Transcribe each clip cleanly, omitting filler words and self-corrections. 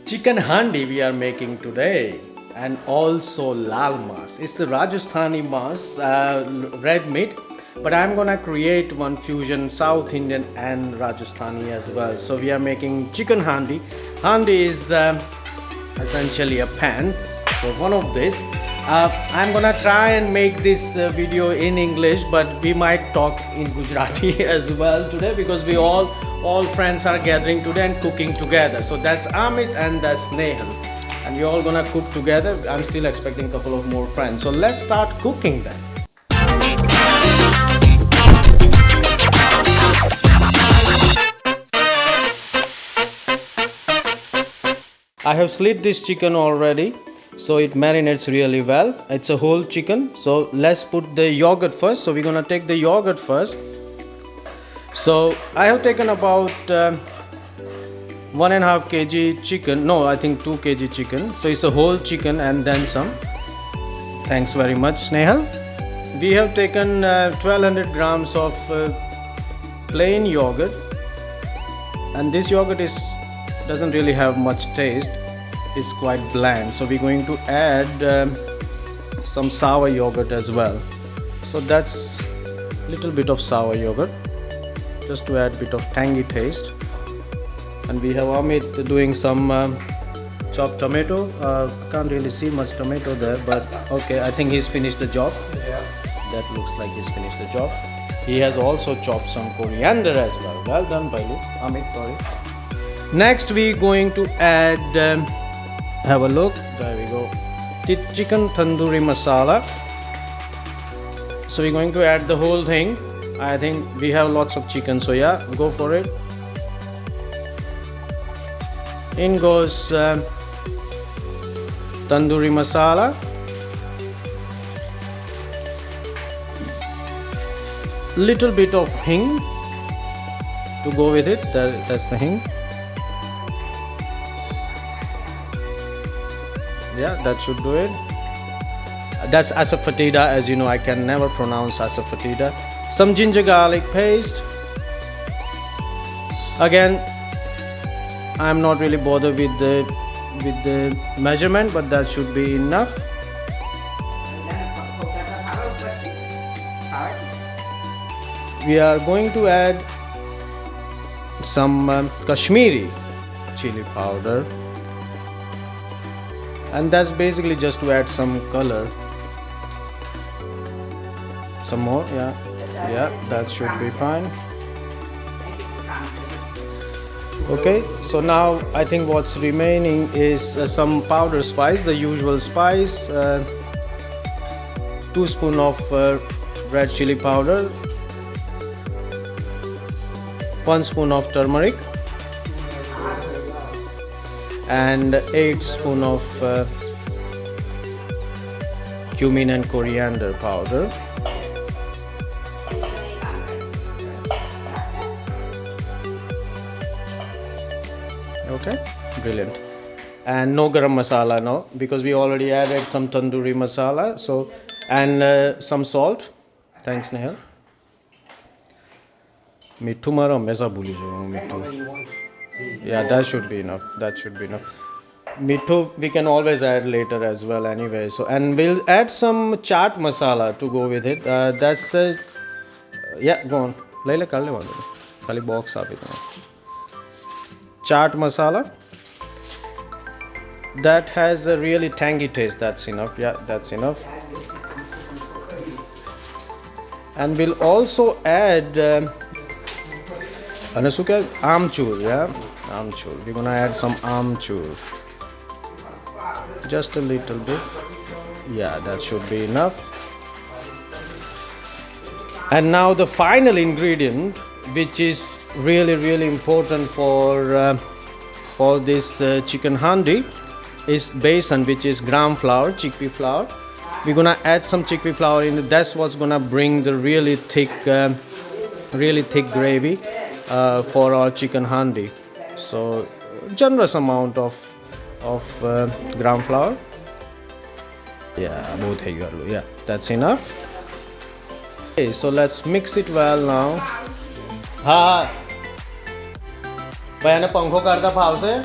Chicken handi we are making today, and also Laal Maas. It's the Rajasthani Maas, red meat, but I'm gonna create one fusion South Indian and Rajasthani as well. So we are making chicken handi. Handi is essentially a pan. So one of this. I'm gonna try and make this video in English, but we might talk in Gujarati as well today because we all friends are gathering today and cooking together. So that's Amit and that's Nehal, and we're all gonna cook together. I'm still expecting a couple of more friends. So let's start cooking then. I have slit this chicken already, so it marinates really well. It's a whole chicken, so let's put the yogurt first. So we're gonna take the yogurt first. So I have taken about 1.5 kg chicken. No, I think 2 kg chicken. So it's a whole chicken and then some. Thanks very much, Snehal. We have taken 1200 grams of plain yogurt, and this yogurt doesn't really have much taste. It's quite bland, so we're going to add some sour yogurt as well. So that's a little bit of sour yogurt just to add a bit of tangy taste. And we have Amit doing some chopped tomato. Can't really see much tomato there, but okay, I think he's finished the job. Yeah, that looks like he's finished the job. He has also chopped some coriander as well. Well done, Bailu. Amit, sorry. Next we're going to add have a look, there we go, the chicken tandoori masala. So we're going to add the whole thing. I think we have lots of chicken, so yeah, go for it. In goes tandoori masala, little bit of hing to go with it. That's the hing. Yeah, that should do it. That's asafoetida. As you know, I can never pronounce asafoetida. Some ginger garlic paste. Again, I'm not really bothered with the measurement, but that should be enough. We are going to add some Kashmiri chili powder. And that's basically just to add some color. Some more, yeah, that should be fine. Okay, so now I think what's remaining is some powder spice, the usual spice, 2 spoons of red chili powder, 1 spoon of turmeric, and 8 spoons of cumin and coriander powder. Okay, brilliant. And no garam masala now, because we already added some tandoori masala. So, and some salt. Thanks, Nehal. Mithu mara meza bhuli jaunga mithu. Yeah, that should be enough. That should be enough. Mithu we can always add later as well anyway. So, and we'll add some chaat masala to go with it. That's yeah, go on. Laila kar le wala. Khali box aap itna. Chaat masala. That has a really tangy taste. That's enough. Yeah, that's enough. And we'll also add Anasuka amchur, yeah, amchur. We're gonna add some amchur, just a little bit. Yeah, that should be enough. And now the final ingredient, which is really important for this chicken handi, is besan, which is gram flour, chickpea flour. We're gonna add some chickpea flour in. That's what's gonna bring the really thick gravy for our chicken handi. So generous amount of gram flour. Yeah, that's enough. Okay, so let's mix it well now. Ha. Bhaiya ne pankho karda bhav se.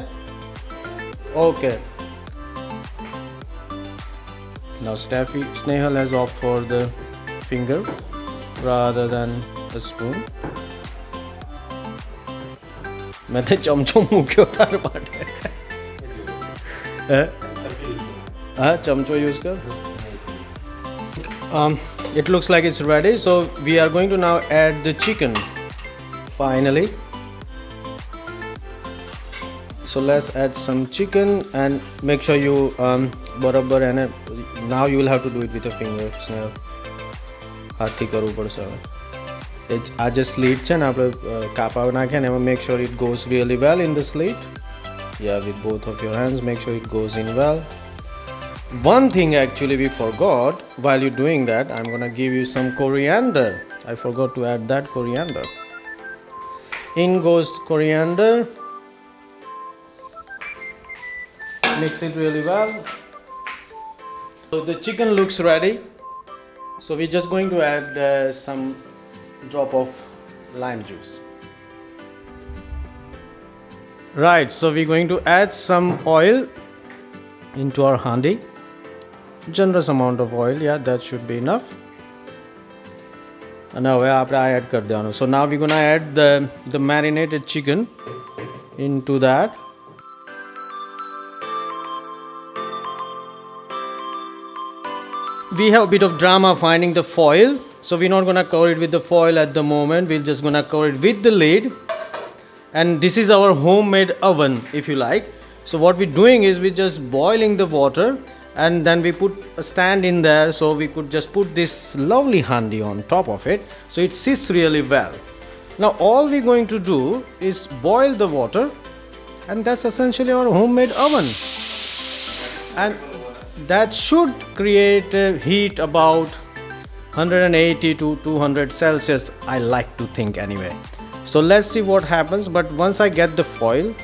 Okay. Now Snehal has opted for the finger rather than a spoon. मैं तो चमचो मुक्यो तार पाटे हाँ चमचो use कर it looks like it's ready, so we are going to now add the chicken finally. So let's add some chicken and make sure you barabar and now you will have to do it with your finger. હાથથી કરવું પડશે હવે આ જે sleet છે ને આપણે કાપા નાખ્યા ને એમાં make sure it goes really well in the slit. Yeah, with both of your hands make sure it goes in well. One thing actually we forgot while you're doing that, I'm gonna give you some coriander. I forgot to add that coriander. In goes coriander. Mix it really well. So the chicken looks ready. So we're just going to add some drop of lime juice. Right, so we're going to add some oil into our handi. Generous amount of oil, yeah, that should be enough. And now we add kar deno. So now we're gonna add the marinated chicken into that. We have a bit of drama finding the foil, so we're not gonna cover it with the foil at the moment. We're just gonna cover it with the lid. And this is our homemade oven, if you like. So what we're doing is we're just boiling the water and then we put a stand in there, so we could just put this lovely handi on top of it, so it sits really well. Now all we're going to do is boil the water, and that's essentially our homemade oven. And that should create heat about 180 to 200 Celsius, I like to think anyway. So let's see what happens. But once I get the foil,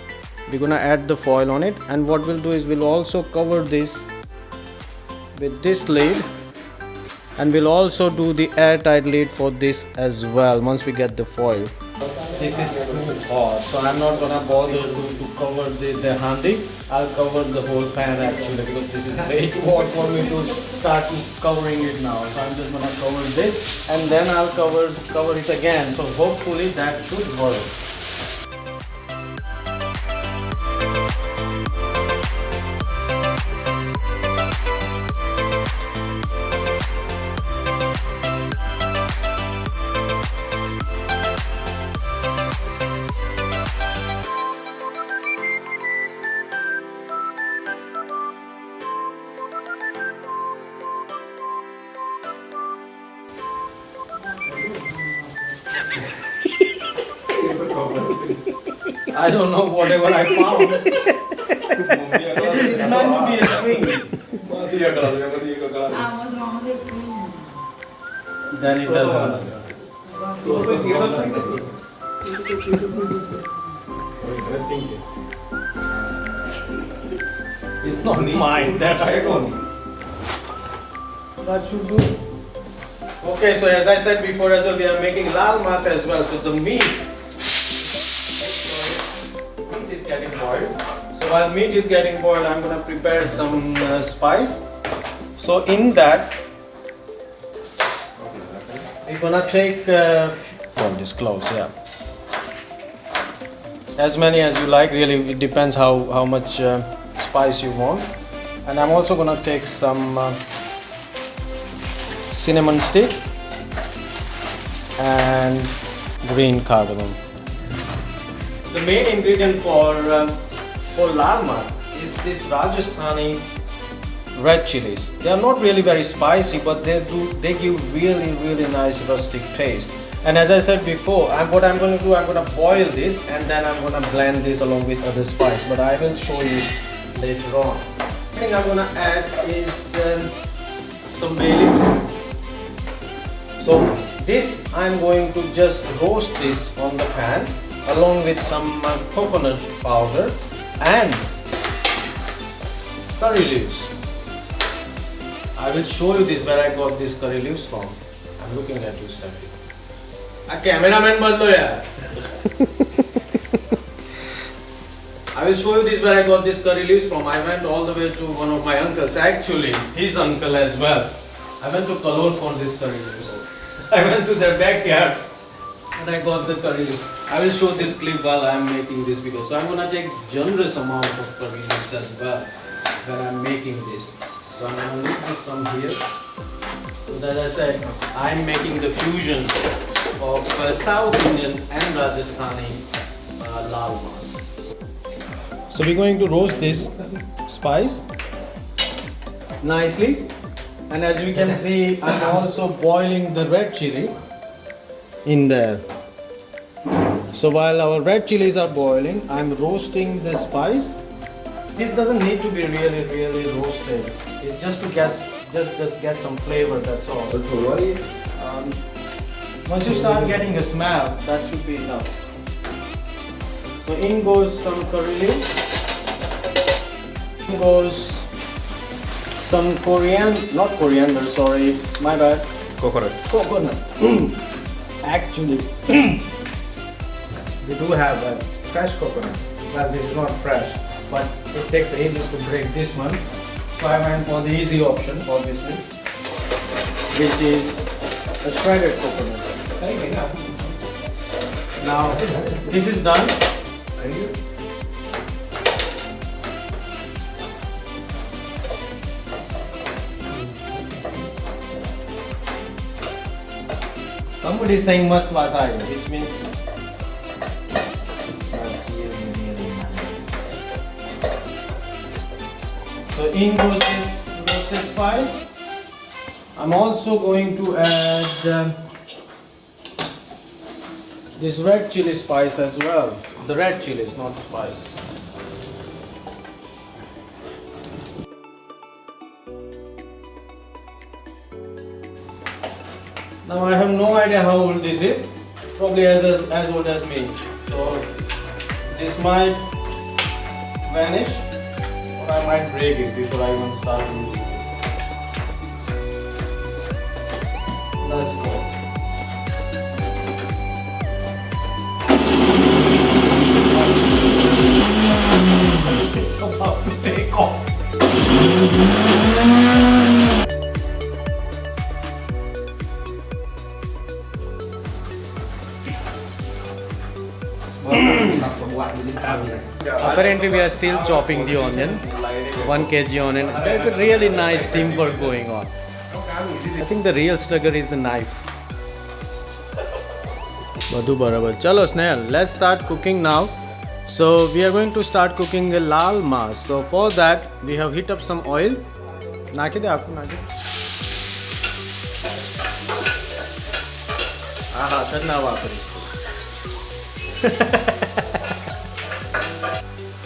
we're gonna add the foil on it, and what we'll do is we'll also cover this with this lid, and we'll also do the airtight lid for this as well once we get the foil. This is too hot, so I'm not gonna bother to cover the handi. I'll cover the whole pan actually, because this is way too hot for me to start covering it now. So I'm just gonna cover this and then I'll cover it again. So hopefully that should work. I don't know, whatever I found. It's meant to be a string. Then it doesn't. It's not mine, that's I don't. That should do. Okay, so as I said before as well, we are making Laal Maas as well. So the meat is getting boiled. So while meat is getting boiled, I'm going to prepare some spice. So in that, we're going to take from this close, yeah, as many as you like. Really, it depends how much spice you want. And I'm also going to take some cinnamon stick and green cardamom. The main ingredient for Laal Maas is this Rajasthani red chilies. They are not really very spicy, but they give really nice rustic taste. And as I said before, what I'm going to do, I'm going to boil this and then I'm going to blend this along with other spice. But I will show you later on. The thing I'm going to add is some bay leaves. So this I'm going to just roast this on the pan along with some coconut powder and curry leaves. I will show you this where I got these curry leaves from. I'm looking at you, Steffi. A cameraman badlo yaar. I I will show you this where I got this curry leaves from. I went all the way to one of my uncles, actually his uncle as well. I went to Cologne for this curry leaves. I went to their backyard and I got the curry leaves. I will show this clip while I am making this video. So I'm gonna take generous amount of curry leaves as well when I'm making this. So I'm gonna leave this some here. So as I said, I'm making the fusion of South Indian and Rajasthani Laal Maas. So we're going to roast this spice nicely, and as you can see, I'm also boiling the red chili in there. So while our red chilies are boiling, I'm roasting the spice. This doesn't need to be really roasted. It's just to get get some flavor. That's all. Once you start getting a smell, that should be enough. So in goes some curry leaves. In goes some coriander, sorry, my bad. Coconut. Actually, we do have a fresh coconut. Well, this is not fresh, but it takes ages to break this one. So I went for the easy option, obviously, which is a shredded coconut. Now, this is done. Somebody is saying must wasai, which means it smells really nice. So in goes this roasted spice. I'm also going to add this red chili spice as well. The red chilies, not spice. Now I have no idea how old this is. Probably as old as me. So this might vanish, or I might break it before I even start using it. Let's go. It's about to take off. Apparently we are still chopping the onion, 1 kg onion. There's a really nice teamwork going on. I think the real struggle is the knife. Badhu barabar. Chalo Snehal, let's start cooking now. So we are going to start cooking the Laal Maas. So for that we have heat up some oil. Naaki de aapko naaki. Aha, channa vapari.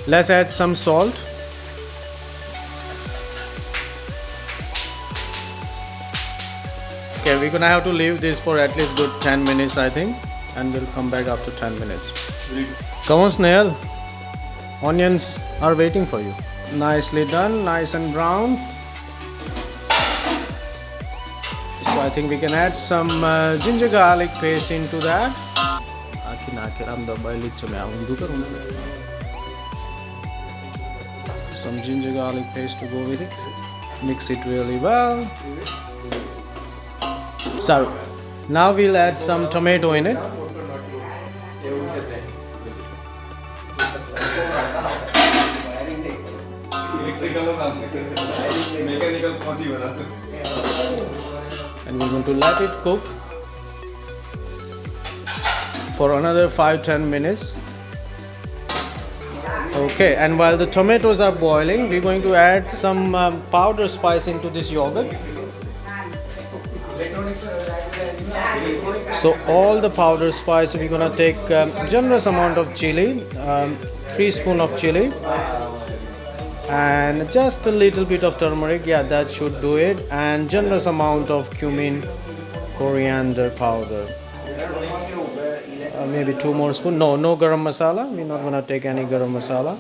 Let's add some salt. Okay, we're gonna have to leave this for at least good 10 minutes, I think, and we'll come back after 10 minutes. Come on, Snail. Onions are waiting for you. Nicely done, nice and brown. So I think we can add some ginger garlic paste into that. Some ginger garlic paste to go with it. Mix it really well. So now we'll add some tomato in it. And we're going to let it cook for another 5-10 minutes. Okay, and while the tomatoes are boiling, we're going to add some powder spice into this yogurt. So all the powder spice, we're going to take generous amount of chili, 3 spoons of chili, and just a little bit of turmeric. Yeah, that should do it. And generous amount of cumin, coriander powder. Maybe 2 more spoons. No garam masala. We're not gonna take any garam masala,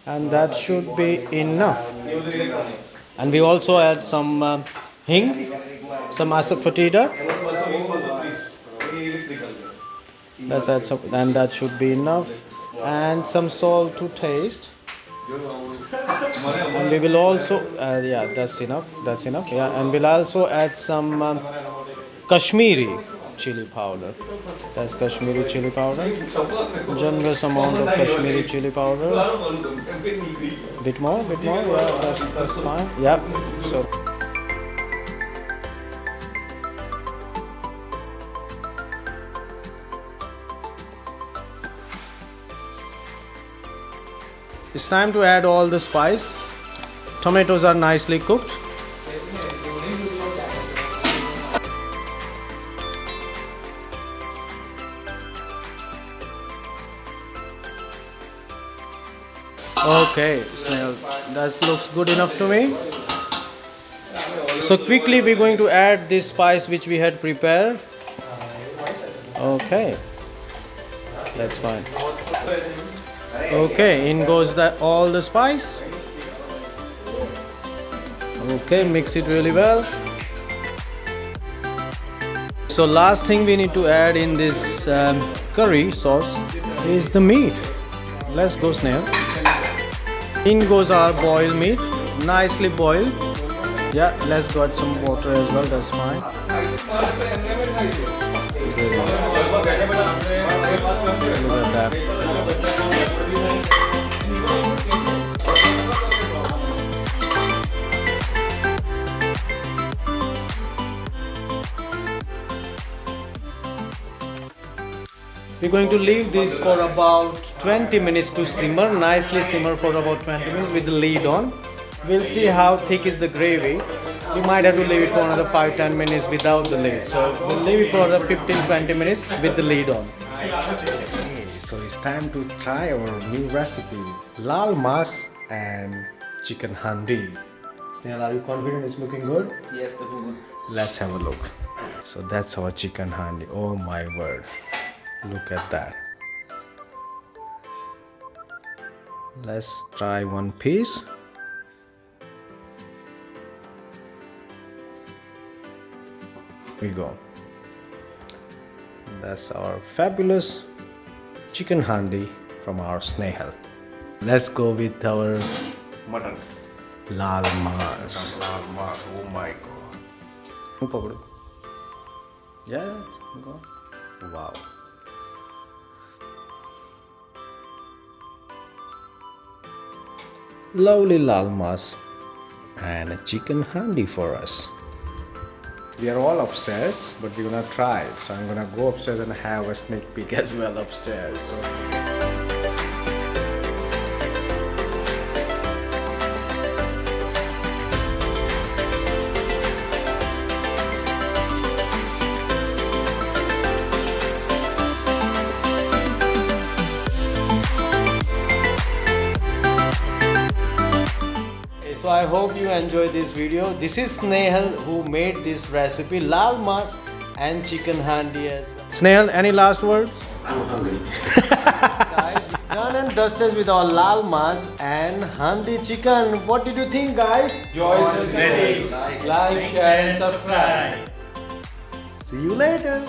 and that should be enough. And we also add some hing, some asafoetida. Let's add some, and that should be enough. and some salt to taste. And we will also, yeah, that's enough. That's enough. Yeah, and we'll also add some Kashmiri chili powder. That's Kashmiri chili powder. Generous amount of Kashmiri chili powder. Bit more, bit more. Yeah, that's fine. Yep. So. It's time to add all the spice. Tomatoes are nicely cooked. Okay, Snail, that looks good enough to me. So quickly we're going to add this spice which we had prepared. Okay, that's fine. Okay, in goes all the spice. Okay, mix it really well. So last thing we need to add in this curry sauce is the meat. Let's go, Snail. In goes our boiled meat, nicely boiled. Yeah, let's got some water as well, that's fine. Look at that. We're going to leave this for about 20 minutes to simmer, nicely simmer for about 20 minutes with the lid on. We'll see how thick is the gravy. We might have to leave it for another 5-10 minutes without the lid. So we'll leave it for another 15-20 minutes with the lid on. Okay, so it's time to try our new recipe, Laal Maas and chicken handi. Snail, are you confident it's looking good? Yes, looking good. Let's have a look. So that's our chicken handi. Oh my word. Look at that. Let's try one piece. Here we go. That's our fabulous chicken handi from our Snehal. Let's go with our Mutton. Laal Maas. Laal Maas. Oh my god. Yeah, go. Wow. Lovely Laal Maas and a chicken handi for us. We are all upstairs, but we're gonna try it. So I'm gonna go upstairs and have a sneak peek as well upstairs. So. So I hope you enjoyed this video. This is Snehal who made this recipe, Laal Maas and chicken handi as well. Snehal, any last words? I'm hungry. Guys, we done and dusted with our Laal Maas and handi chicken. What did you think, guys? Joyce is ready. Like, share and subscribe. See you later.